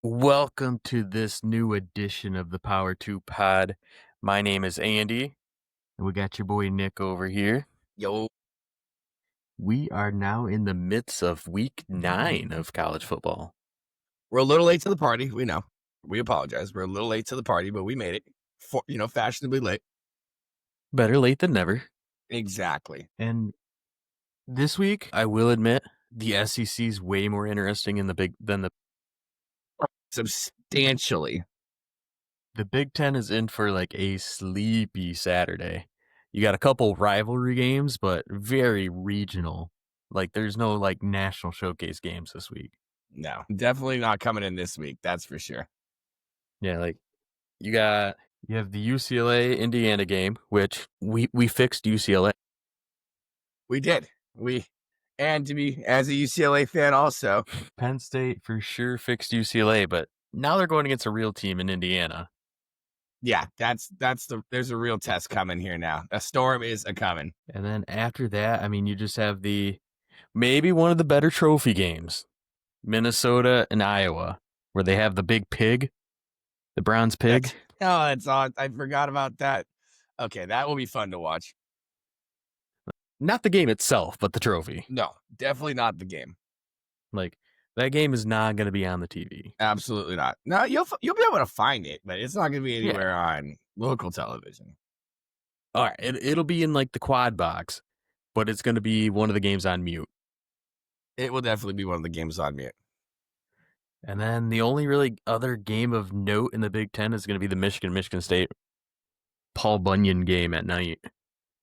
Welcome to this new edition of the Power 2 Pod. My name is Andy, and we got your boy Nick over here. Yo, We are now in the midst of week 9 of college football. we're a little late to the party. We know. We apologize. We're a little late to the party, but we made it. Fashionably late. Better late than never. Exactly. And this week, I will admit, the SEC is way more interesting than the Substantially. Big Ten is in for like a sleepy Saturday. You got a couple rivalry games, but very regional. Like there's no like national showcase games this week. No, definitely not coming in this week. That's for sure. Yeah, like you have the UCLA Indiana game, which we fixed UCLA. We did. And to be as a UCLA fan also. Penn State for sure fixed UCLA, but now they're going against a real team in Indiana. Yeah, there's a real test coming here now. A storm is a coming. And then after that, I mean, you just have maybe one of the better trophy games, Minnesota and Iowa, where they have the big pig, the bronze pig. That's odd. I forgot about that. Okay, that will be fun to watch. Not the game itself, but the trophy. No, definitely not the game. Like that game is not going to be on the TV. Absolutely not. No, you'll be able to find it, but it's not going to be anywhere on local television. All right, it'll be in like the quad box, but it's going to be one of the games on mute. It will definitely be one of the games on mute. And then the only really other game of note in the Big Ten is going to be the Michigan State Paul Bunyan game at night.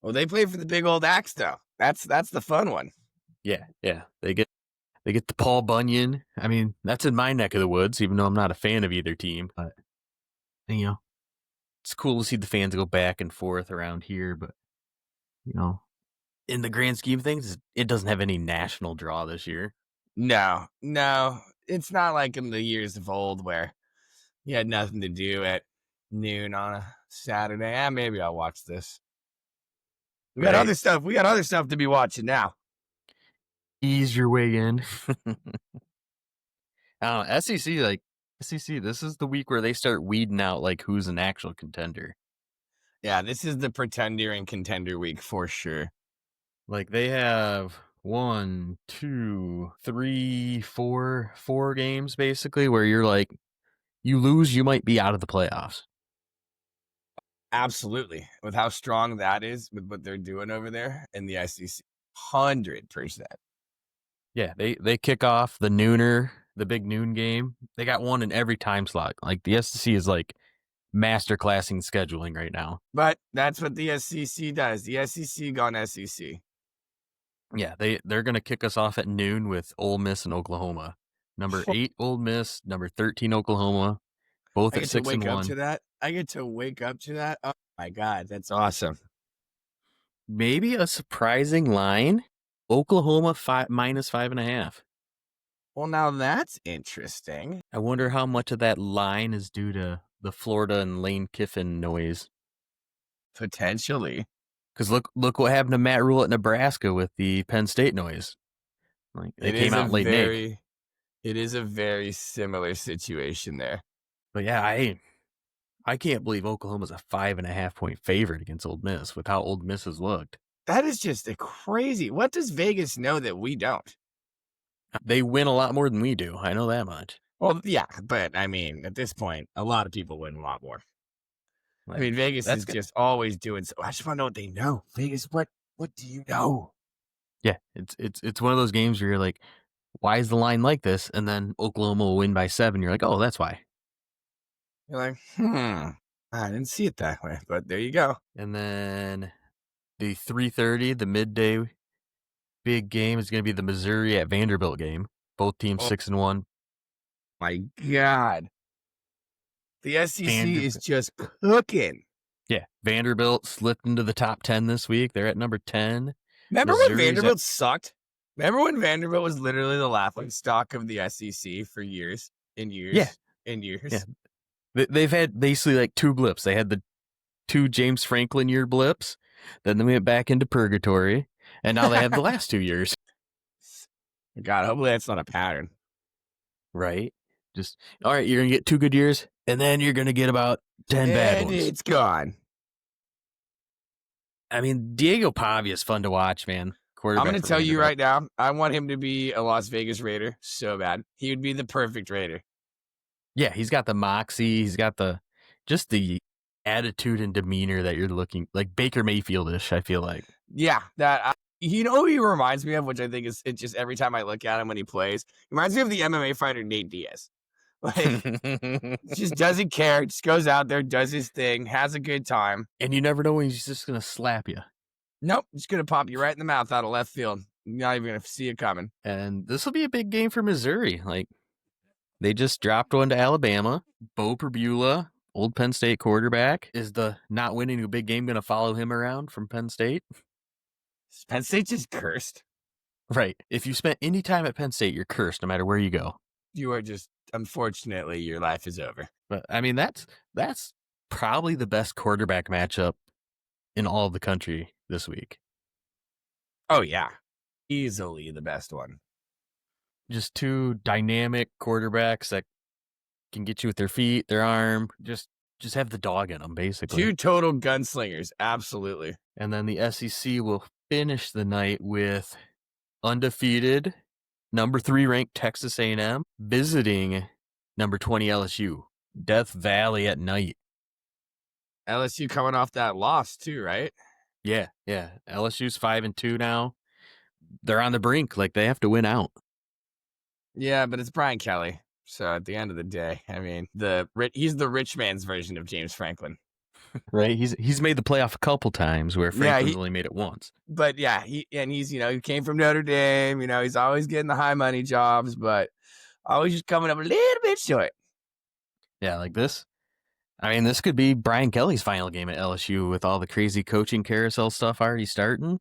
Well, they play for the big old axe, though. That's the fun one. Yeah. They get the Paul Bunyan. I mean, that's in my neck of the woods, even though I'm not a fan of either team. But it's cool to see the fans go back and forth around here. But in the grand scheme of things, it doesn't have any national draw this year. No, it's not like in the years of old where you had nothing to do at noon on a Saturday. Maybe I'll watch this. We got other stuff. We got other stuff to be watching now. Ease your way in. I don't know, SEC, this is the week where they start weeding out like who's an actual contender. Yeah, this is the pretender and contender week for sure. Like they have 1, 2, 3, 4 games basically where you're like, you lose, you might be out of the playoffs. Absolutely. With how strong that is with what they're doing over there in the SEC. 100%. Yeah, they kick off the big noon game. They got one in every time slot. Like the SEC is like masterclassing scheduling right now. But that's what the SEC does. The SEC gone SEC. Yeah, they're going to kick us off at noon with Ole Miss and Oklahoma. Number 8 Ole Miss, number 13 Oklahoma, both at 6-1. I get to wake up to that. Oh my God, that's awesome. Maybe a surprising line. Oklahoma -5.5. Well, now that's interesting. I wonder how much of that line is due to the Florida and Lane Kiffin noise. Potentially. Because look what happened to Matt Rule at Nebraska with the Penn State noise. Like it came out late Nick. It is a very similar situation there. But yeah, I can't believe Oklahoma's a 5.5 point favorite against Ole Miss with how Ole Miss has looked. That is just a crazy. What does Vegas know that we don't? They win a lot more than we do. I know that much. Well, yeah, but I mean, at this point, a lot of people win a lot more. Like, I mean, Vegas is just always doing so. I just want to know what they know. Vegas, what do you know? Yeah, it's one of those games where you're like, why is the line like this? And then Oklahoma will win by 7. You're like, oh, that's why. You're like, I didn't see it that way, but there you go. And then the 3:30, the midday big game is going to be the Missouri at Vanderbilt game. Both teams 6-1. My God. The SEC is just cooking. Yeah, Vanderbilt slipped into the top 10 this week. They're at number 10. Remember when Vanderbilt sucked? Remember when Vanderbilt was literally the laughing stock of the SEC for years and years? Yeah. And years. Yeah. They've had basically like 2 blips. They had the 2 James Franklin year blips. Then they went back into purgatory. And now they have the last 2 years. God, hopefully that's not a pattern. Right? Just all right, you're gonna get 2 good years, and then you're gonna get about 10 bad And ones. it's gone. I mean, Diego Pavia is fun to watch, man. I'm Quarterback going to for tell you Vanderbilt. right now, I want him to be a Las Vegas Raider so bad. He would be the perfect Raider. Yeah, he's got the moxie. He's got just the attitude and demeanor that you're looking like Baker Mayfield-ish, I feel like. Yeah, you know who he reminds me of, which I think is it just every time I look at him when he plays, he reminds me of the MMA fighter Nate Diaz. Like, just doesn't care, just goes out there, does his thing, has a good time. And you never know when he's just gonna slap you. Nope, just gonna pop you right in the mouth out of left field. You're not even gonna see it coming. And this will be a big game for Missouri. Like they just dropped one to Alabama. Bo Perbula, old Penn State quarterback, is the not winning a big game going to follow him around from Penn State? Penn State just cursed. Right. If you spent any time at Penn State, you're cursed no matter where you go. You are just, unfortunately, your life is over. But I mean, that's probably the best quarterback matchup in all of the country this week. Oh yeah, easily the best one. Just two dynamic quarterbacks that can get you with their feet, their arm, just have the dog in them, basically. Two total gunslingers, absolutely. And then the SEC will finish the night with undefeated number 3 ranked Texas A&M visiting number 20 LSU. Death Valley at night. LSU coming off that loss too, right? Yeah. LSU's 5-2 now. They're on the brink, like they have to win out. Yeah, but it's Brian Kelly. So at the end of the day, I mean, he's the rich man's version of James Franklin. Right? He's made the playoff a couple times where Franklin's only made it once. But yeah, he came from Notre Dame, he's always getting the high money jobs, but always just coming up a little bit short. Yeah, like this. I mean, this could be Brian Kelly's final game at LSU with all the crazy coaching carousel stuff already starting.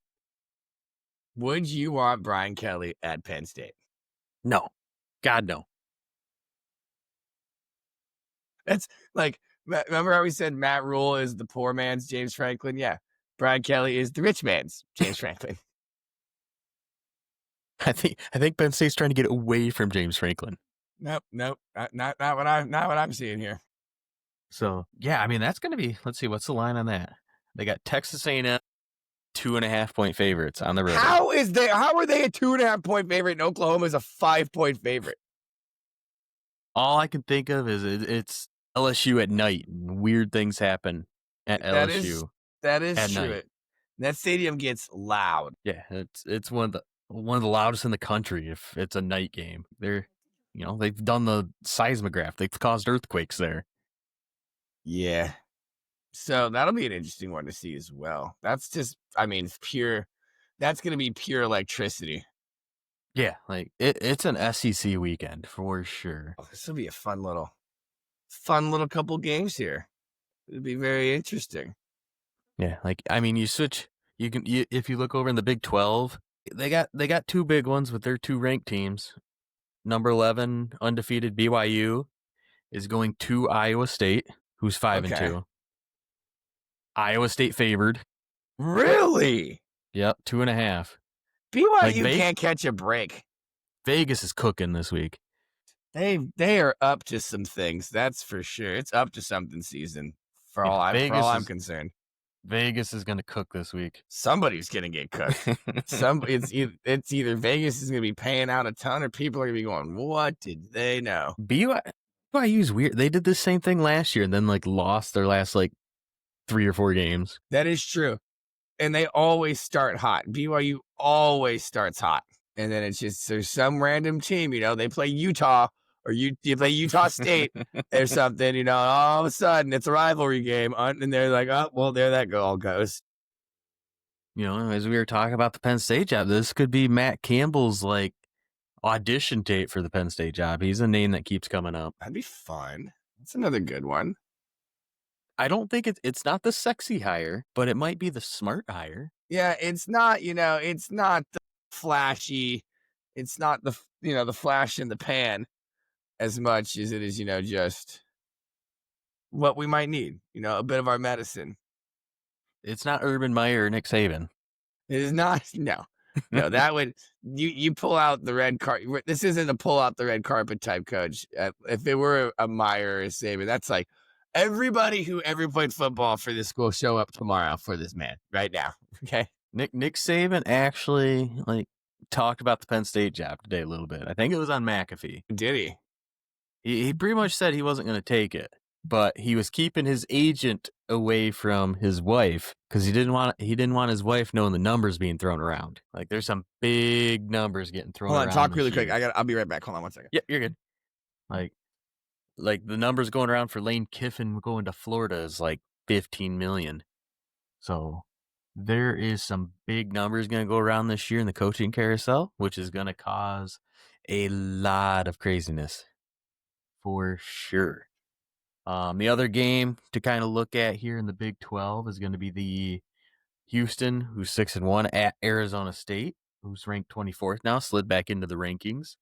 Would you want Brian Kelly at Penn State? No. God, no. That's like, remember how we said Matt Rule is the poor man's James Franklin? Yeah. Brian Kelly is the rich man's James Franklin. I think Penn State's trying to get away from James Franklin. Nope. Not what I'm seeing here. So yeah, I mean that's going to be. Let's see, what's the line on that? They got Texas A&M 2.5-point favorites on the road. How are they a 2.5-point favorite and Oklahoma's a 5-point favorite? All I can think of is it's LSU at night. And weird things happen at LSU. That is at true. Night. That stadium gets loud. Yeah, it's one of the loudest in the country if it's a night game. They've done the seismograph. They've caused earthquakes there. Yeah. So that'll be an interesting one to see as well. That's just, I mean, that's going to be pure electricity. Yeah, like it's an SEC weekend for sure. Oh, this will be a fun little couple games here. It'll be very interesting. Yeah, like I mean, if you look over in the Big 12, they got two big ones with their two ranked teams. Number 11 undefeated BYU is going to Iowa State, who's 5-2. Iowa State favored. Really? Yep, 2.5. BYU can't catch a break. Vegas is cooking this week. They are up to some things, that's for sure. It's up to something season for all I'm concerned. Vegas is going to cook this week. Somebody's going to get cooked. It's either Vegas is going to be paying out a ton or people are going to be going, what did they know? BYU's weird. They did the same thing last year and then lost their last 3 or 4 games. That is true. And they always start hot. BYU always starts hot. And then it's just, there's some random team, they play Utah or you play Utah State or something, and all of a sudden it's a rivalry game. And they're like, oh, well, there that all goes. As we were talking about the Penn State job, this could be Matt Campbell's audition tape for the Penn State job. He's a name that keeps coming up. That'd be fun. That's another good one. I don't think it's not the sexy hire, but it might be the smart hire. Yeah, it's not, it's not the flashy, it's not the, the flash in the pan as much as it is, just what we might need, a bit of our medicine. It's not Urban Meyer or Nick Saban. It is not, no. That would you pull out the red carpet. This isn't a pull out the red carpet type coach. If it were a Meyer or a Saban, that's like everybody who ever played football for this school show up tomorrow for this man right now. Okay, Nick Saban actually talked about the Penn State job today a little bit. I think it was on McAfee. did he? He pretty much said he wasn't going to take it, but he was keeping his agent away from his wife because he didn't want his wife knowing the numbers being thrown around. Like there's some big numbers getting thrown Hold on, around. talk this really quick. year. I'll be right back. Hold on 1 second. Yeah, you're good. Like the numbers going around for Lane Kiffin going to Florida is like 15 million. So there is some big numbers going to go around this year in the coaching carousel, which is going to cause a lot of craziness for sure. The other game to kind of look at here in the Big 12 is going to be the Houston, who's 6-1, at Arizona State, who's ranked 24th now, slid back into the rankings.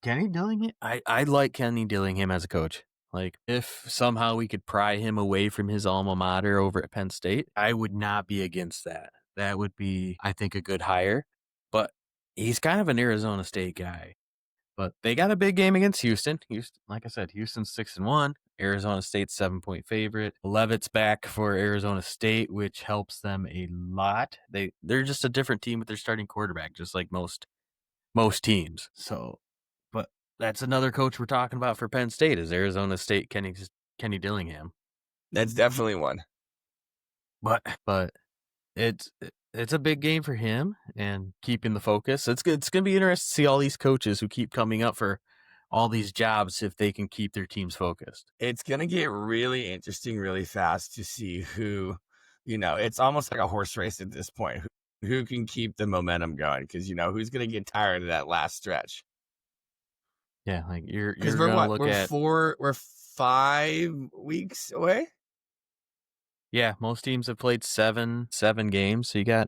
Kenny Dillingham, I like Kenny Dillingham as a coach. Like, if somehow we could pry him away from his alma mater over at Penn State, I would not be against that. That would be, I think, a good hire. But he's kind of an Arizona State guy. But they got a big game against Houston. Houston, like I said, Houston's 6-1. Arizona State's 7-point favorite. Levitt's back for Arizona State, which helps them a lot. They're just a different team with their starting quarterback, just like most teams. So, but that's another coach we're talking about for Penn State is Arizona State Kenny Dillingham. That's definitely one. But it's a big game for him and keeping the focus. It's going to be interesting to see all these coaches who keep coming up for all these jobs if they can keep their teams focused. It's going to get really interesting really fast to see who, it's almost like a horse race at this point. Who can keep the momentum going? Because, who's going to get tired of that last stretch? Yeah, like you're Because going to look we're 5 weeks away. Yeah, most teams have played seven games, so you got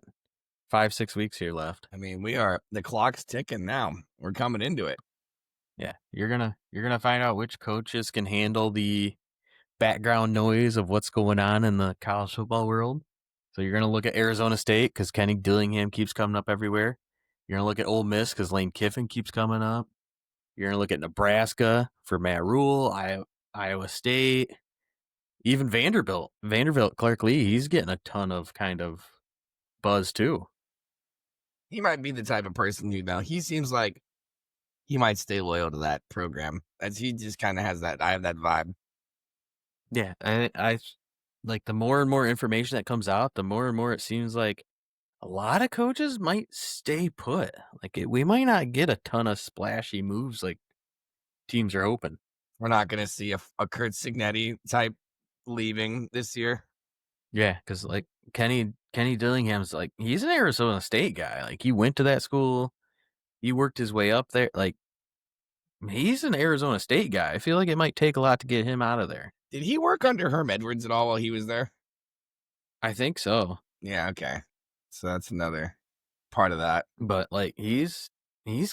5-6 weeks here left. I mean, the clock's ticking now. We're coming into it. Yeah, you're gonna find out which coaches can handle the background noise of what's going on in the college football world. So you're gonna look at Arizona State because Kenny Dillingham keeps coming up everywhere. You're gonna look at Ole Miss because Lane Kiffin keeps coming up. You're gonna look at Nebraska for Matt Rule, Iowa State, even Vanderbilt, Clark Lee. He's getting a ton of kind of buzz too. He might be the type of person he seems like he might stay loyal to that program, as he just kind of has that. I have that vibe. Yeah, I like the more and more information that comes out, the more and more it seems like a lot of coaches might stay put. Like we might not get a ton of splashy moves like teams are hoping. We're not going to see a Kurt Signetti type leaving this year. Yeah, because like Kenny Dillingham's like he's an Arizona State guy. Like he went to that school, he worked his way up there. Like he's an Arizona State guy. I feel like it might take a lot to get him out of there. Did he work under Herm Edwards at all while he was there? I think so. Yeah, okay. So that's another part of that. But like he's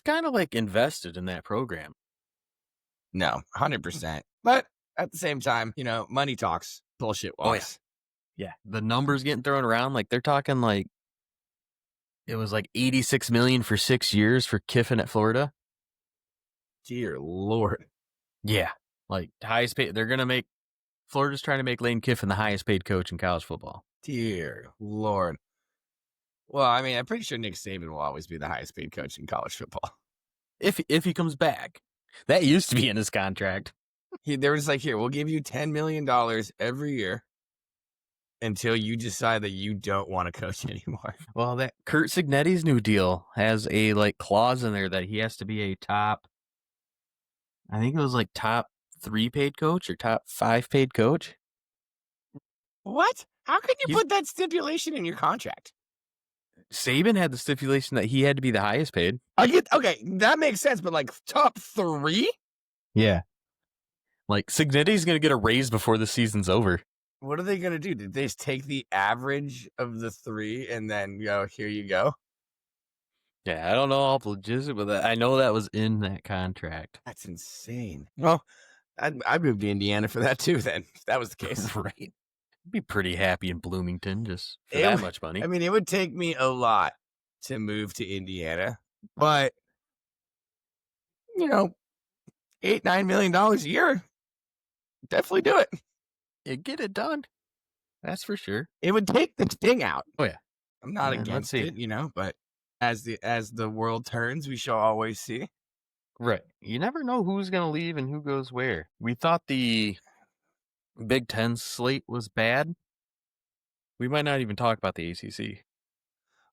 kind of like invested in that program. No, 100%. But at the same time, money talks, bullshit walks. Yeah, the numbers getting thrown around, like they're talking like it was like $86 million for 6 years for Kiffin at Florida. Dear Lord. Yeah, like highest paid. Florida's trying to make Lane Kiffin the highest paid coach in college football. Dear Lord. Well, I mean, I'm pretty sure Nick Saban will always be the highest paid coach in college football. If he comes back. That used to be in his contract. There was like, here, we'll give you $10 million every year until you decide that you don't want to coach anymore. Well, that Kurt Signetti's new deal has a like clause in there that he has to be a top, I think it was like top 3 paid coach or top 5 paid coach. What? How could you put that stipulation in your contract? Saban had the stipulation that he had to be the highest paid. Okay, that makes sense, but like top 3? Yeah. Like Signetti's going to get a raise before the season's over. What are they going to do? Did they just take the average of the 3 and then go, here you go? Yeah, I don't know all the logistics, but I know that was in that contract. That's insane. Well, I'd move to Indiana for that too then, if that was the case. Right. I'd be pretty happy in Bloomington just for that much money. I mean, it would take me a lot to move to Indiana, but you know, $8-9 million a year, definitely do it. You get it done. That's for sure. It would take the sting out. Oh yeah. I'm not And let's against see. it, but as the world turns, we shall always see. Right. You never know who's gonna leave and who goes where. We thought the Big Ten slate was bad. We might not even talk about the ACC.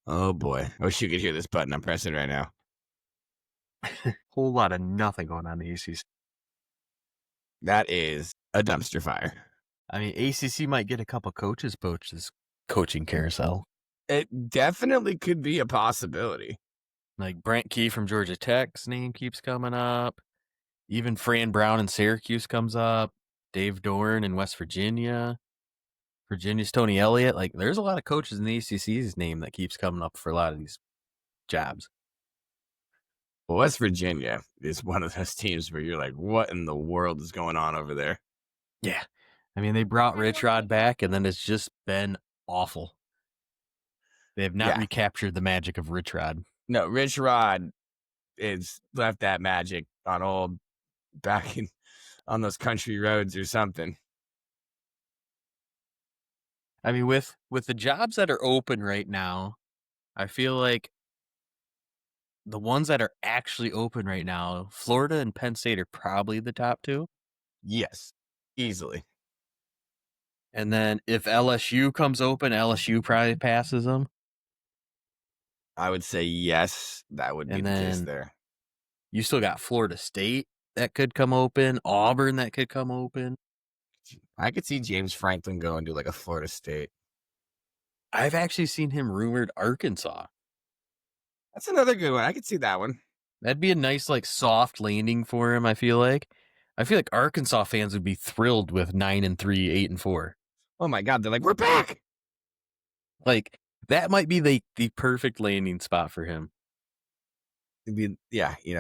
Oh boy, I wish you could hear this button I'm pressing right now. Whole lot of nothing going on in the ACC. That is a dumpster fire. I mean, ACC might get a couple coaches poached this coaching carousel. It definitely could be a possibility. Like Brent Key from Georgia Tech's name keeps coming up. Even Fran Brown in Syracuse comes up. Dave Dorn in West Virginia. Virginia's Tony Elliott. Like, there's a lot of coaches in the ACC's name that keeps coming up for a lot of these jobs. Well, West Virginia is one of those teams where you're like, what in the world is going on over there? Yeah. I mean, they brought Rich Rod back, and then it's just been awful. They have not recaptured the magic of Rich Rod. No, Rich Rod is left that magic on old back on those country roads or something. I mean, with the jobs that are open right now, I feel like the ones that are actually open right now, Florida and Penn State are probably the top two. Yes, easily. And then if LSU comes open, LSU probably passes them. I would say yes, that would be the case there. You still got Florida State that could come open, Auburn that could come open. I could see James Franklin go and do like a Florida State. I've actually seen him rumored Arkansas. That's another good one. I could see that one. That'd be a nice, like, soft landing for him, I feel like. I feel like Arkansas fans would be thrilled with 9-3, 8-4. Oh my God, they're like, we're back. Like, that might be the perfect landing spot for him. It'd be,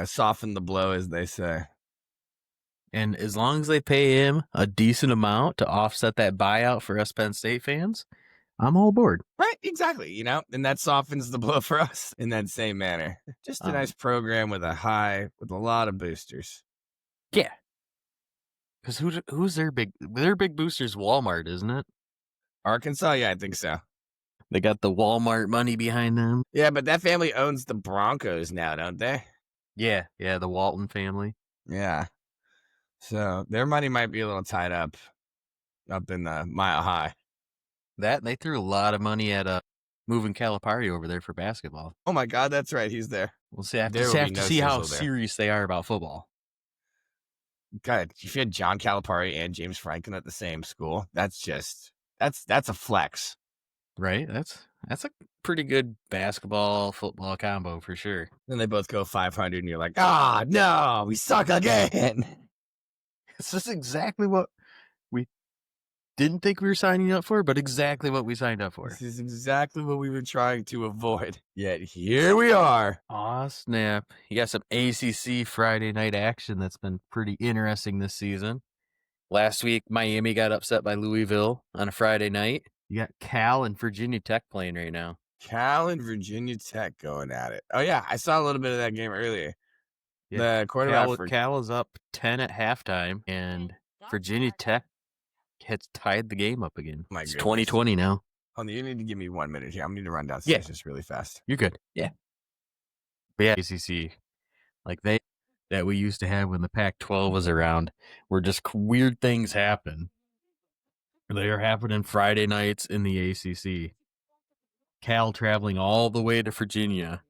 soften the blow, as they say. And as long as they pay him a decent amount to offset that buyout for us Penn State fans, I'm all aboard. Right, exactly. And that softens the blow for us in that same manner. Just a nice program with a lot of boosters. Yeah. Because who's their big boosters? Walmart, isn't it? Arkansas? Yeah, I think so. They got the Walmart money behind them. Yeah, but that family owns the Broncos now, don't they? Yeah, the Walton family. Yeah. So their money might be a little tied up in the Mile High. That, they threw a lot of money at moving Calipari over there for basketball. Oh my God, that's right. He's there. We'll see. Have to see how serious they are about football. God, if you had John Calipari and James Franklin at the same school, that's a flex. Right? That's a pretty good basketball, football combo for sure. Then they both go 500 and you're like, no, we suck again. This is exactly what we didn't think we were signing up for, but exactly what we signed up for. This is exactly what we were trying to avoid. Yet here we are. Aw, snap. You got some ACC Friday night action that's been pretty interesting this season. Last week, Miami got upset by Louisville on a Friday night. You got Cal and Virginia Tech playing right now. Cal and Virginia Tech going at it. Oh, yeah. I saw a little bit of that game earlier. Yeah, the quarterback Cal is up 10 at halftime, and Virginia Tech has tied the game up again. It's 2020 now. Oh, you need to give me 1 minute here. I'm going to run downstairs just really fast. You're good. Yeah. But yeah, ACC, like that we used to have when the Pac-12 was around, where just weird things happen. They are happening Friday nights in the ACC. Cal traveling all the way to Virginia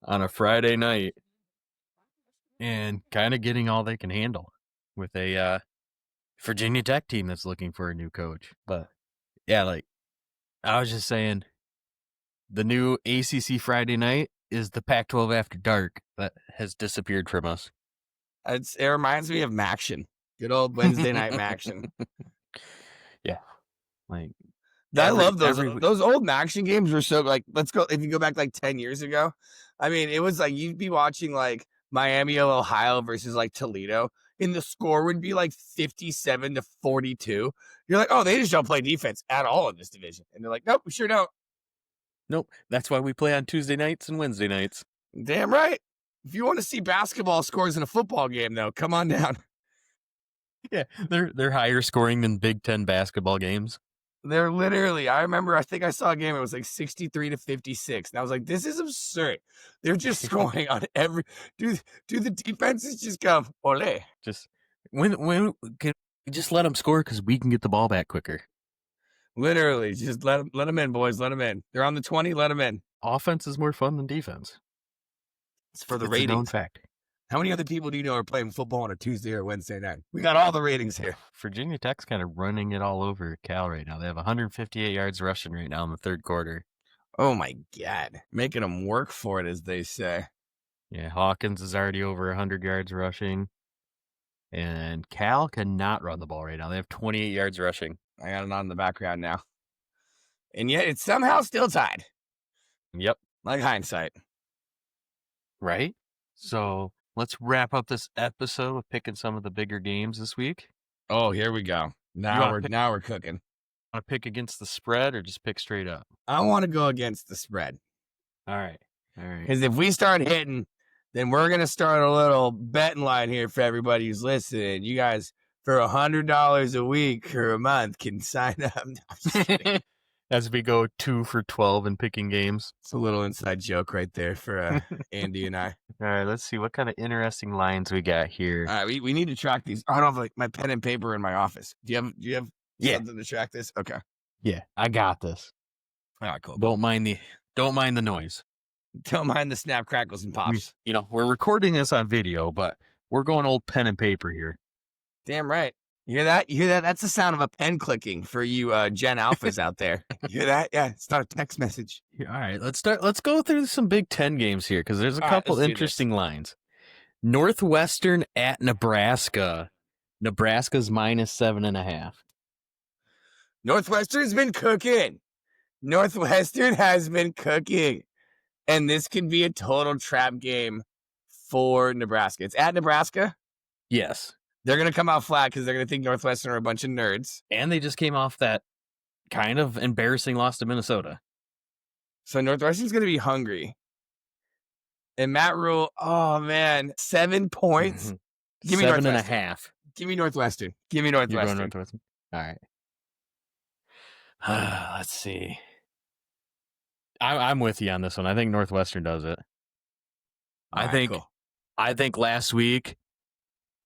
on a Friday night and kind of getting all they can handle with a Virginia Tech team that's looking for a new coach. But yeah, like I was just saying, the new ACC Friday night is the Pac-12 After Dark that has disappeared from us. It reminds me of Maction. Good old Wednesday night Maction. Yeah. Like, I love those old Maction games were so, like, if you go back like 10 years ago, I mean, it was like you'd be watching like Miami of Ohio versus like Toledo, and the score would be like 57-42. You're like, oh, they just don't play defense at all in this division. And they're like, nope, we sure don't. Nope. That's why we play on Tuesday nights and Wednesday nights. Damn right. If you want to see basketball scores in a football game, though, come on down. Yeah, they're higher scoring than Big Ten basketball games. They're literally, I remember, I think I saw a game, it was like 63-56. And I was like, this is absurd. They're just scoring on every, do the defenses just go, ole? Just when can we just let them score because we can get the ball back quicker. Literally, just let them in, boys. Let them in. They're on the 20. Let them in. Offense is more fun than defense. It's for the It's ratings. a known fact. How many other people do you know are playing football on a Tuesday or Wednesday night? We got all the ratings here. Virginia Tech's kind of running it all over Cal right now. They have 158 yards rushing right now in the third quarter. Oh my God. Making them work for it, as they say. Yeah, Hawkins is already over 100 yards rushing. And Cal cannot run the ball right now. They have 28 yards rushing. I got it on in the background now. And yet it's somehow still tied. Yep. Like hindsight. Right? So let's wrap up this episode with picking some of the bigger games this week. Oh, here we go. Now we're cooking. Want to pick against the spread or just pick straight up? I want to go against the spread. All right. Because if we start hitting, then we're going to start a little betting line here for everybody who's listening. You guys, for $100 a week or a month, can sign up. No, I'm just kidding. As we go 2 for 12 in picking games. It's a little inside joke right there for Andy and I. All right, let's see what kind of interesting lines we got here. All right, we need to track these. I don't have like my pen and paper in my office. Do you have something to track this? Okay. Yeah, I got this. All right, cool. Don't mind the noise. Don't mind the snap, crackles, and pops. We're recording this on video, but we're going old pen and paper here. Damn right. You hear that? You hear that? That's the sound of a pen clicking for you Gen Alphas out there. You hear that? Yeah, it's not a text message. Yeah, all right, let's go through some Big Ten games here because there's a couple interesting lines. Northwestern at Nebraska. Nebraska's -7.5. Northwestern's been cooking. Northwestern has been cooking. And this could be a total trap game for Nebraska. It's at Nebraska. Yes. They're going to come out flat because they're going to think Northwestern are a bunch of nerds. And they just came off that kind of embarrassing loss to Minnesota. So Northwestern's going to be hungry. And Matt Rule, oh, man, 7 points. Mm-hmm. Give me 7.5. Give me Northwestern. Give me Northwestern. You're going Northwestern? All right. Let's see. I'm with you on this one. I think Northwestern does it. I think last week,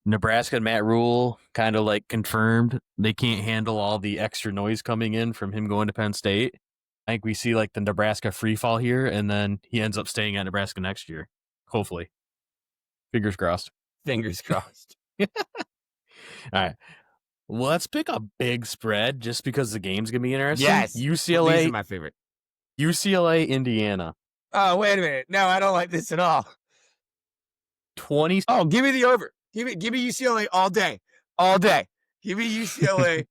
Nebraska and Matt Rule kind of like confirmed they can't handle all the extra noise coming in from him going to Penn State. I think we see like the Nebraska free fall here, and then he ends up staying at Nebraska next year. Hopefully. Fingers crossed. Fingers crossed. All right. Well, let's pick a big spread just because the game's going to be interesting. Yes. UCLA. These are my favorite. UCLA, Indiana. Oh, wait a minute. No, I don't like this at all. 20. Oh, give me the over. Give me UCLA all day. All day. Give me UCLA.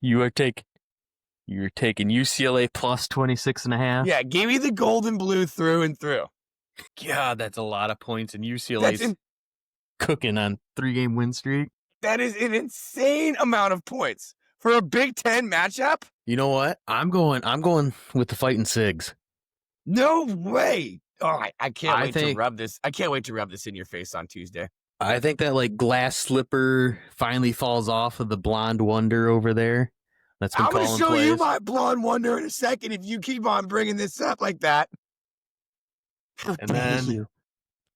You're taking UCLA plus 26.5. Yeah, give me the gold and blue through and through. God, that's a lot of points, and UCLA's cooking on 3-game win streak. That is an insane amount of points for a Big Ten matchup. You know what? I'm going with the Fighting Sigs. No way. Oh, I can't wait to rub this. I can't wait to rub this in your face on Tuesday. I think that like glass slipper finally falls off of the blonde wonder over there. That's been I'm going to show plays. you my blonde wonder in a second if you keep on bringing this up like that. And then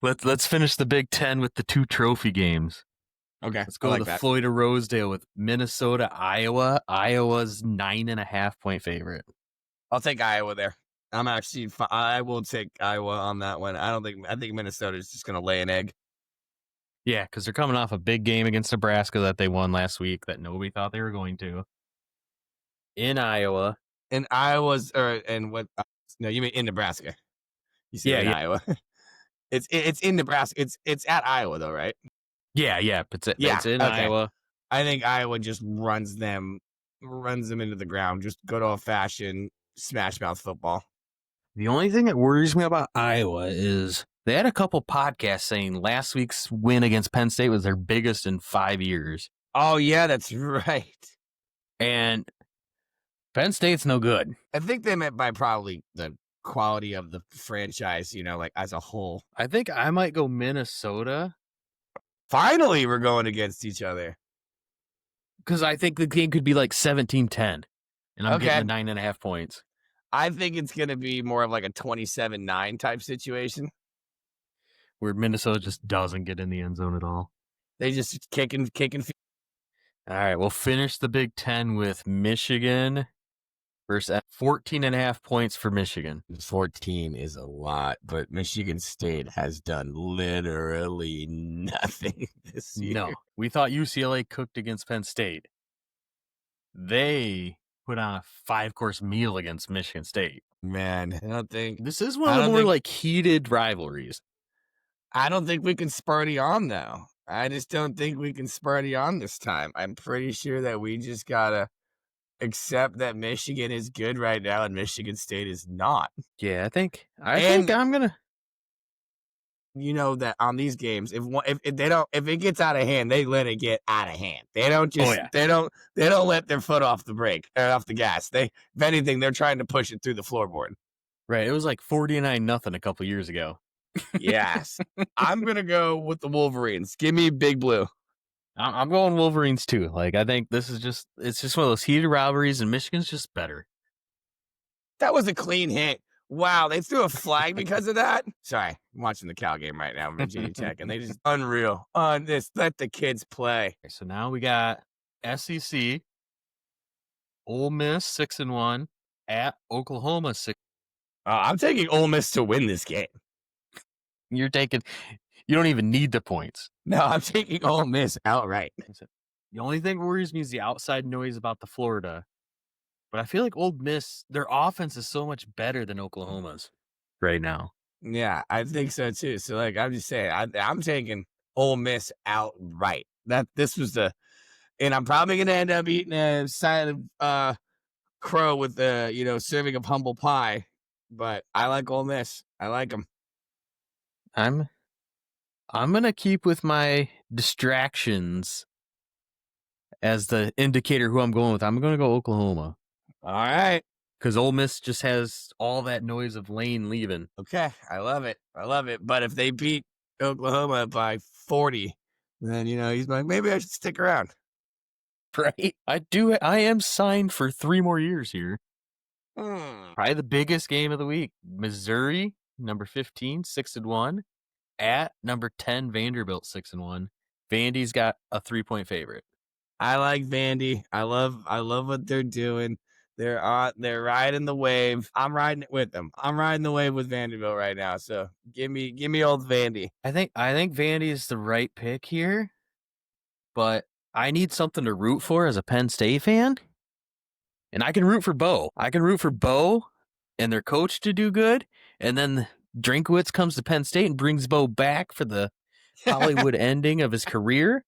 let's finish the Big Ten with the 2 trophy games. Okay, let's go to the Floyd of Rosedale with Minnesota, Iowa. Iowa's 9.5 point favorite. I'll take Iowa there. I will take Iowa on that one. I think Minnesota is just going to lay an egg. Yeah, because they're coming off a big game against Nebraska that they won last week that nobody thought they were going to. In Iowa. In Iowa's, no, you mean in Nebraska. You said Iowa. It's in Nebraska. It's at Iowa though, right? Yeah, it's in Iowa. I think Iowa just runs them into the ground. Just good old fashioned smash mouth football. The only thing that worries me about Iowa is they had a couple podcasts saying last week's win against Penn State was their biggest in 5 years. Oh yeah, that's right. And Penn State's no good. I think they meant by probably the quality of the franchise, like as a whole. I think I might go Minnesota Finally, we're going against each other. because I think the game could be like 17-10, and I'm getting Okay. the 9.5 points. I think it's going to be more of like a 27-9 type situation. Where Minnesota just doesn't get in the end zone at all. They just kicking. All right, we'll finish the Big Ten with Michigan versus 14.5 points for Michigan. 14 is a lot, but Michigan State has done literally nothing this year. No, we thought UCLA cooked against Penn State. They put on a 5-course meal against Michigan State. Man, I don't think This is one of the more like heated rivalries. I don't think we can Sparty on though. I just don't think we can Sparty on this time. I'm pretty sure that we just gotta accept that Michigan is good right now and Michigan State is not. Yeah, I think I'm gonna. You know that on these games, if it gets out of hand, they let it get out of hand. They don't just they don't let their foot off the brake or off the gas. If anything, they're trying to push it through the floorboard. Right, it was like 49-0 a couple years ago. Yes, I'm gonna go with the Wolverines. Give me Big Blue. I'm going Wolverines too. Like I think this is it's just one of those heated rivalries, and Michigan's just better. That was a clean hit. Wow, they threw a flag because of that. Sorry, I'm watching the Cal game right now, Virginia Tech, and they just unreal. On this, let the kids play. So now we got SEC, Ole Miss 6-1 at Oklahoma 6. I'm taking Ole Miss to win this game. You don't even need the points. No, I'm taking Ole Miss outright. The only thing that worries me is the outside noise about the Florida. But I feel like Ole Miss, their offense is so much better than Oklahoma's right now. Yeah, I think so too. So, like, I'm just saying, I'm taking Ole Miss outright. And I'm probably gonna end up eating a side of crow with the serving of humble pie. But I like Ole Miss. I like them. I'm gonna keep with my distractions as the indicator who I'm going with. I'm gonna go Oklahoma. All right. Because Ole Miss just has all that noise of Lane leaving. Okay. I love it. But if they beat Oklahoma by 40, then, he's like, maybe I should stick around. Right? I am signed for 3 more years here. Probably the biggest game of the week. Missouri, number 15, 6-1. At number 10, Vanderbilt, 6-1. Vandy's got a 3-point favorite. I like Vandy. I love what they're doing. They're riding the wave. I'm riding it with them. I'm riding the wave with Vanderbilt right now. So give me old Vandy. I think Vandy is the right pick here, but I need something to root for as a Penn State fan. And I can root for Bo. I can root for Bo and their coach to do good. And then Drinkwitz comes to Penn State and brings Bo back for the Hollywood ending of his career.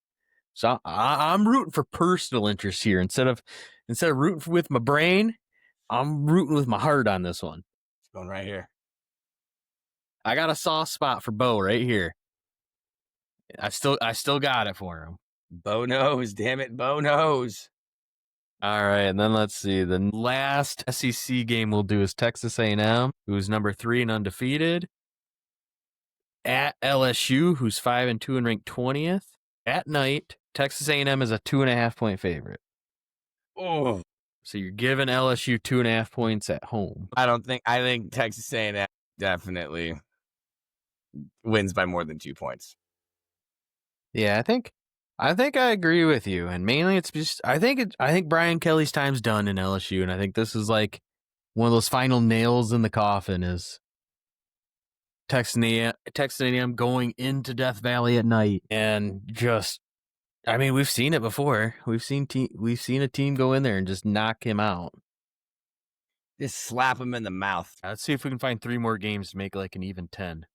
So I'm rooting for personal interest here instead of rooting with my brain. I'm rooting with my heart on this one. It's going right here. I got a soft spot for Bo right here. I still got it for him. Bo knows, damn it, Bo knows. All right, and then let's see. The last SEC game we'll do is Texas A&M, who's number 3 and undefeated, at LSU, who's 5-2 and ranked 20th. At night, Texas A&M is a 2.5-point favorite. Oh, so you're giving LSU 2.5 points at home. I think Texas A&M definitely wins by more than 2 points. Yeah, I think I agree with you, and mainly it's just I think Brian Kelly's time's done in LSU, and I think this is like one of those final nails in the coffin is Texas A&M going into Death Valley at night, and just we've seen it before. We've seen a team go in there and just knock him out. Just slap him in the mouth. Let's see if we can find 3 more games to make like an even 10.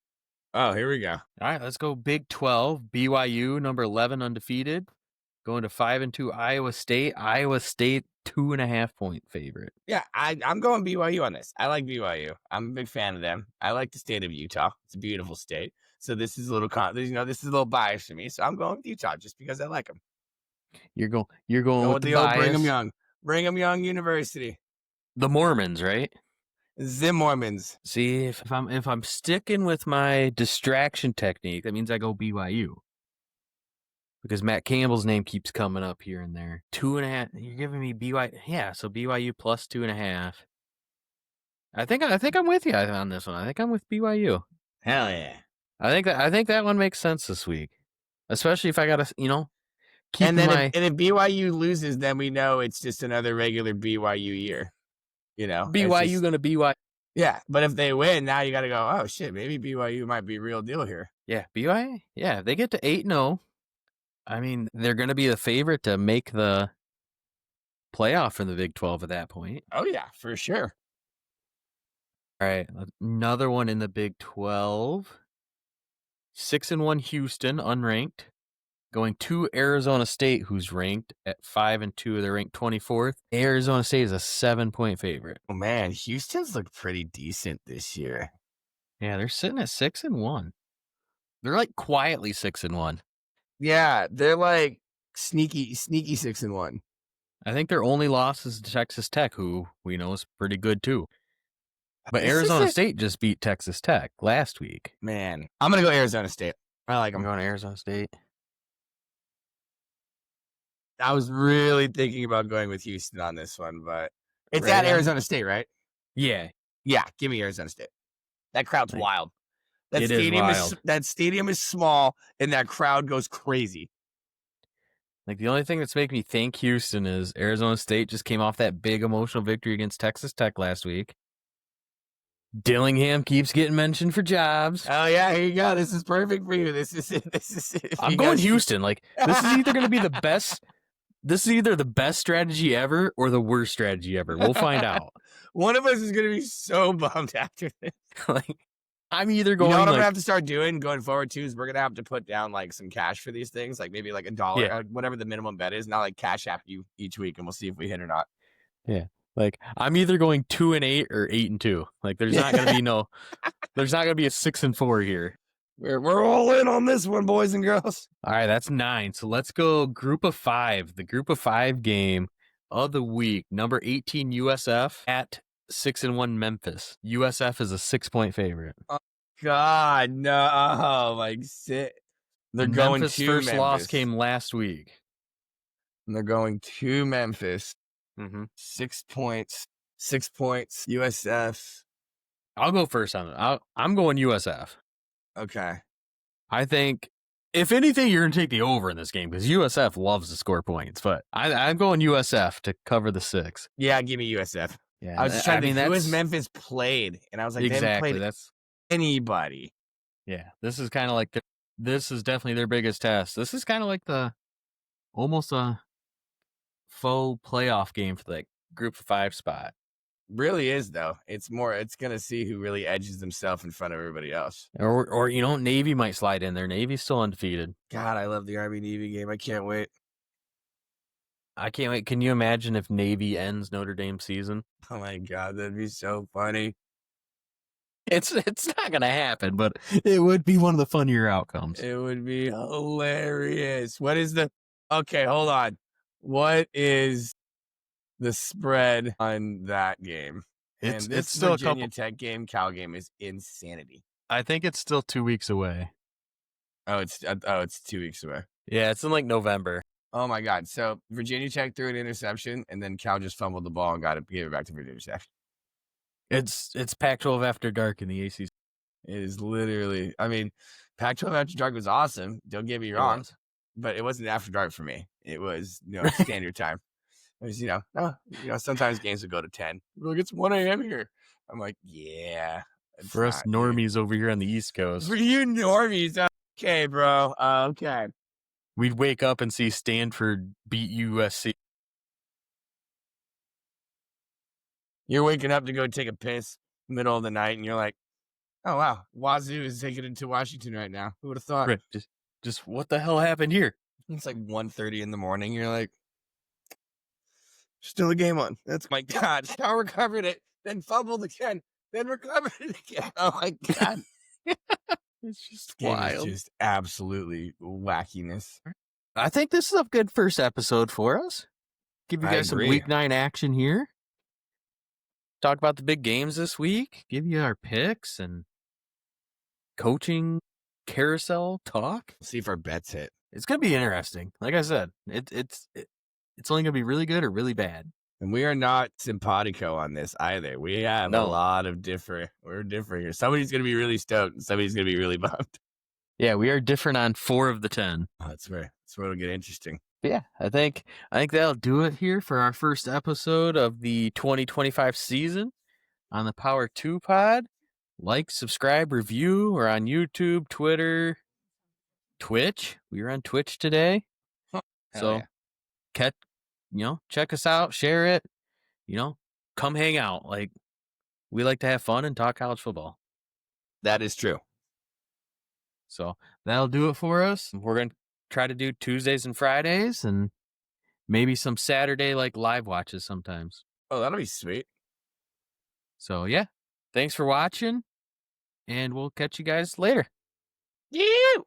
Oh, here we go. All right, let's go Big 12. BYU, number 11, undefeated. Going to 5-2 Iowa State. Iowa State, 2.5-point favorite. Yeah, I'm going BYU on this. I like BYU. I'm a big fan of them. I like the state of Utah. It's a beautiful state. So this is a little this is a little biased for me. So I'm going with Utah just because I like them. You're going with the old bias. Brigham Young University. The Mormons, right? Zim Mormons. See, if I'm sticking with my distraction technique, that means I go BYU. Because Matt Campbell's name keeps coming up here and there. 2.5. You're giving me BYU. Yeah, so BYU plus 2.5. I think I'm with you on this one. I think I'm with BYU. Hell yeah. I think that one makes sense this week, especially if I gotta keep And then my if BYU loses, then we know it's just another regular BYU year. BYU gonna BYU. Yeah, but if they win, now you got to go. Oh shit, maybe BYU might be real deal here. Yeah, BYU. Yeah, if they get to 8-0. I mean, they're gonna be the favorite to make the playoff from the Big 12 at that point. Oh yeah, for sure. All right, another one in the Big 12. 6-1 Houston, unranked, going to Arizona State, who's ranked at 5-2. They're ranked 24th. Arizona State is a 7-point favorite. Oh man, Houston's looked pretty decent this year. Yeah, they're sitting at 6-1. They're like quietly 6-1. Yeah, they're like sneaky 6-1. I think their only loss is to Texas Tech, who we know is pretty good too. But Arizona State just beat Texas Tech last week. Man, I'm gonna go Arizona State. I like them. I'm going to Arizona State. I was really thinking about going with Houston on this one, but it's Right at on. Arizona State, right? Yeah. Yeah, give me Arizona State. That crowd's wild. It is wild. That stadium is small, and that crowd goes crazy. Like, the only thing that's making me think Houston is Arizona State just came off that big emotional victory against Texas Tech last week. Dillingham keeps getting mentioned for jobs. Oh yeah, here you go. This is perfect for you. This is it. I'm going Houston. Like, this is either going to be the best. This is either the best strategy ever or the worst strategy ever. We'll find out. One of us is going to be so bummed after this. Like, I'm either going. You know what I'm gonna have to start doing going forward too is we're gonna have to put down like some cash for these things, like maybe like $1, whatever the minimum bet is. Not like cash app you each week, and we'll see if we hit or not. Yeah, like I'm either going 2-8 or 8-2. Like, there's not gonna be there's not gonna be a 6-4 here. We're all in on this one, boys and girls. All right, that's 9. So let's go Group of 5. The Group of 5 game of the week. Number 18 USF at 6-1 Memphis. USF is a 6-point favorite. Oh, God, no! Like sit. They're going Memphis' to first Memphis. loss came last week. And they're going to Memphis. Mm-hmm. 6 points. 6 points. USF. I'll go first on it. I'm going USF. Okay. I think, if anything, you're going to take the over in this game because USF loves to score points. But I'm going USF to cover the 6. Yeah, give me USF. Yeah, I was just trying to think who has Memphis played, and I was like, exactly. They haven't played anybody. Yeah, this is kind of like this is definitely their biggest test. This is kind of like almost a faux playoff game for the Group of 5 spot. Really is though. It's gonna see who really edges themselves in front of everybody else. Or Navy might slide in there. Navy's still undefeated. God, I love the Army Navy game. I can't wait. I can't wait. Can you imagine if Navy ends Notre Dame season? Oh my God, that'd be so funny. It's not gonna happen, but it would be one of the funnier outcomes. It would be hilarious. Okay, hold on. What is the spread on that game? It's still Virginia Tech game, Cal game is insanity. I think it's still 2 weeks away. Oh, it's 2 weeks away. Yeah, it's in like November. Oh my God! So Virginia Tech threw an interception, and then Cal just fumbled the ball and gave it back to Virginia Tech. It's Pac-12 after dark in the ACC. It is literally. I mean, Pac-12 after dark was awesome. Don't get me wrong, but it wasn't after dark for me. It was standard time. It was sometimes games would go to 10. Like, it's 1 a.m. here. I'm like, yeah. For us normies over here on the East Coast. For you normies, okay, bro. Okay. We'd wake up and see Stanford beat USC. You're waking up to go take a piss middle of the night, and you're like, oh, wow. Wazoo is taking it to Washington right now. Who would have thought? Right. Just what the hell happened here? It's like 1:30 in the morning. You're like, still a game on. That's my God. Cal recovered it, then fumbled again, then recovered it again. Oh my God. It's just wild. It's just absolutely wackiness. I think this is a good first episode for us. Give you guys some week 9 action here. talk about the big games this week, give you our picks and coaching carousel talk. See if our bets hit. It's gonna be interesting. Like I said, it's only gonna be really good or really bad. And we are not simpatico on this either. We have a No. lot of we're different here. Somebody's gonna be really stoked and somebody's gonna be really bummed. Yeah, we are different on 4 of the 10. Oh, that's where it'll get interesting. But yeah, I think that'll do it here for our first episode of the 2025 season on the Power 2 Pod. Like, subscribe, review. We're on YouTube, Twitter, Twitch. We were on Twitch today. Hell So yeah. check us out, share it, come hang out. Like, we like to have fun and talk college football. That is true. So that'll do it for us. We're going to try to do Tuesdays and Fridays and maybe some Saturday like live watches sometimes. Oh, that'll be sweet. So yeah, thanks for watching and we'll catch you guys later. You.